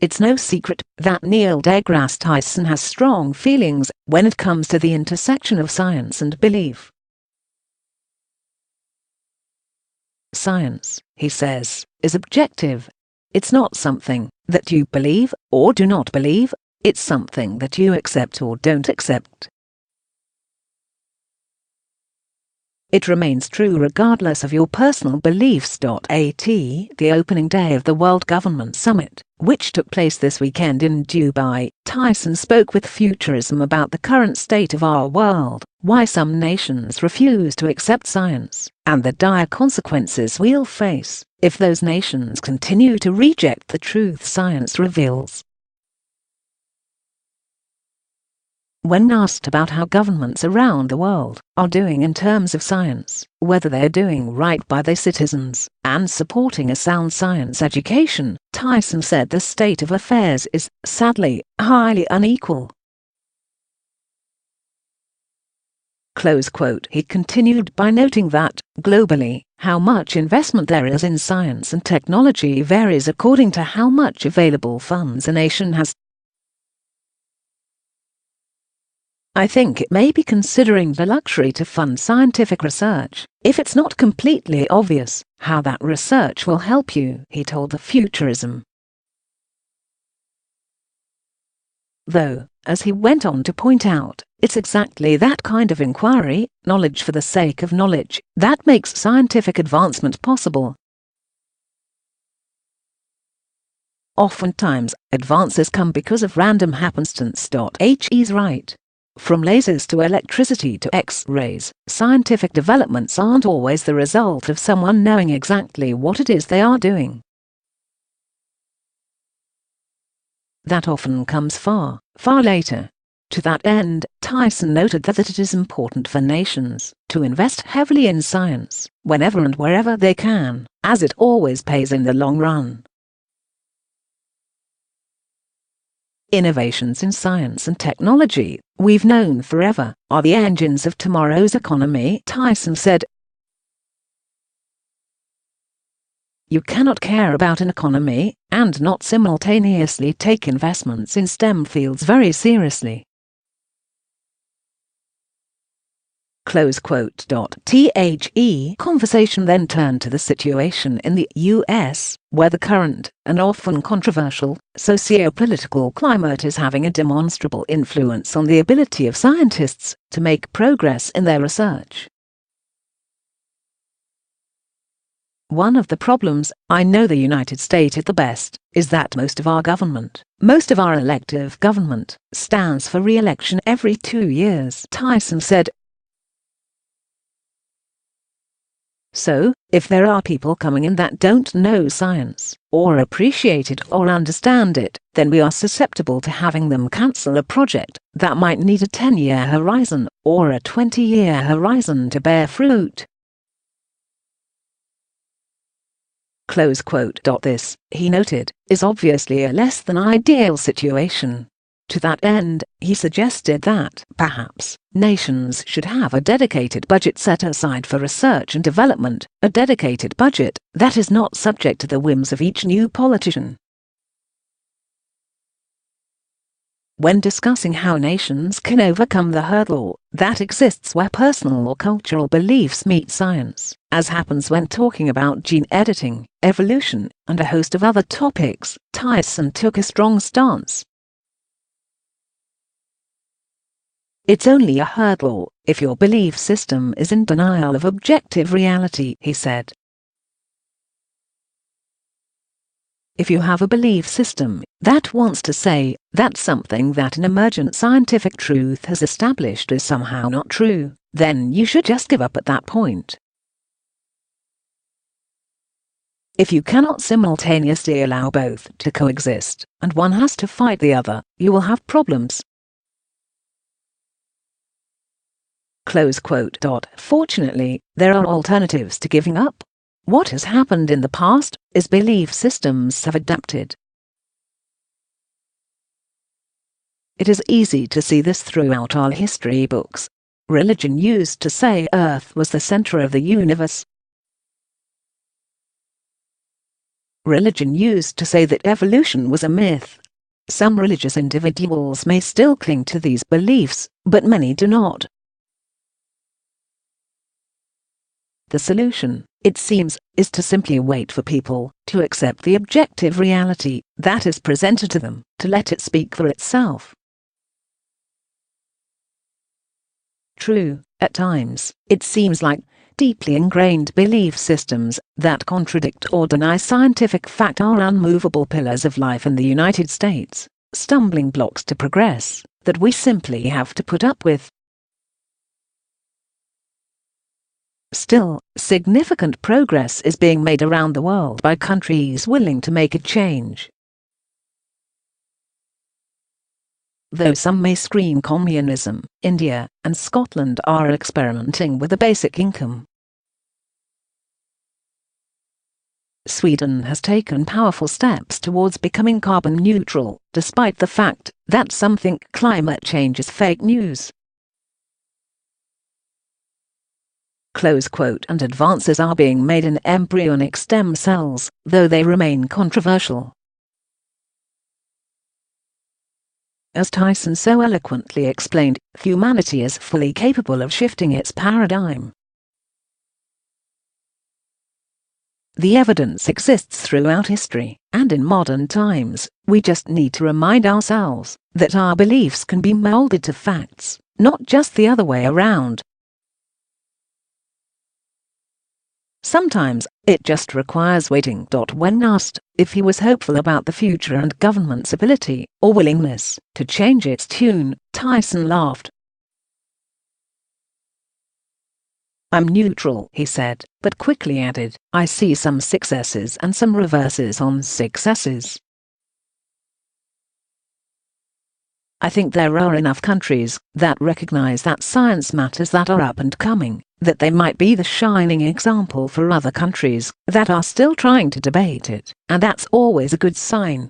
It's no secret that Neil deGrasse Tyson has strong feelings when it comes to the intersection of science and belief. Science, he says, is objective. It's not something that you believe or do not believe, it's something that you accept or don't accept. It remains true regardless of your personal beliefs. At the opening day of the World Government Summit, which took place this weekend in Dubai, Tyson spoke with Futurism about the current state of our world, why some nations refuse to accept science, and the dire consequences we'll face if those nations continue to reject the truth science reveals. When asked about how governments around the world are doing in terms of science, whether they're doing right by their citizens and supporting a sound science education, Tyson said the state of affairs is, sadly, highly unequal. Close quote. He continued by noting that, globally, how much investment there is in science and technology varies according to how much available funds a nation has. I think it may be considering the luxury to fund scientific research, if it's not completely obvious how that research will help you, he told the Futurism. Though, as he went on to point out, it's exactly that kind of inquiry, knowledge for the sake of knowledge, that makes scientific advancement possible. Oftentimes, advances come because of random happenstance. He's right. From lasers to electricity to X-rays, scientific developments aren't always the result of someone knowing exactly what it is they are doing. That often comes far, far later. To that end, Tyson noted that it is important for nations to invest heavily in science, whenever and wherever they can, as it always pays in the long run. Innovations in science and technology, we've known forever, are the engines of tomorrow's economy, Tyson said. You cannot care about an economy and not simultaneously take investments in STEM fields very seriously. Close quote. The conversation then turned to the situation in the US, where the current, and often controversial, socio-political climate is having a demonstrable influence on the ability of scientists to make progress in their research. One of the problems, I know the United States at the best, is that most of our elective government, stands for re-election every 2 years, Tyson said. So, if there are people coming in that don't know science, or appreciate it or understand it, then we are susceptible to having them cancel a project that might need a 10-year horizon or a 20-year horizon to bear fruit. Close quote. This, he noted, is obviously a less than ideal situation. To that end, he suggested that, perhaps, nations should have a dedicated budget set aside for research and development, a dedicated budget that is not subject to the whims of each new politician. When discussing how nations can overcome the hurdle that exists where personal or cultural beliefs meet science, as happens when talking about gene editing, evolution, and a host of other topics, Tyson took a strong stance. It's only a hurdle if your belief system is in denial of objective reality, he said. If you have a belief system that wants to say that something that an emergent scientific truth has established is somehow not true, then you should just give up at that point. If you cannot simultaneously allow both to coexist, and one has to fight the other, you will have problems. Close quote. Fortunately, there are alternatives to giving up. What has happened in the past is belief systems have adapted. It is easy to see this throughout our history books. Religion used to say Earth was the center of the universe. Religion used to say that evolution was a myth. Some religious individuals may still cling to these beliefs, but many do not. The solution, it seems, is to simply wait for people to accept the objective reality that is presented to them, to let it speak for itself. True, at times, it seems like deeply ingrained belief systems that contradict or deny scientific fact are unmovable pillars of life in the United States, stumbling blocks to progress that we simply have to put up with. Still, significant progress is being made around the world by countries willing to make a change. Though some may scream communism, India and Scotland are experimenting with a basic income. Sweden has taken powerful steps towards becoming carbon neutral, despite the fact that some think climate change is fake news. Close quote. And advances are being made in embryonic stem cells, though they remain controversial. As Tyson so eloquently explained, humanity is fully capable of shifting its paradigm. The evidence exists throughout history, and in modern times, we just need to remind ourselves that our beliefs can be molded to facts, not just the other way around. Sometimes, it just requires waiting. When asked if he was hopeful about the future and government's ability or willingness to change its tune, Tyson laughed. "I'm neutral," he said, but quickly added, "I see some successes and some reverses on successes. I think there are enough countries that recognize that science matters, that are up and coming, that they might be the shining example for other countries that are still trying to debate it, and that's always a good sign."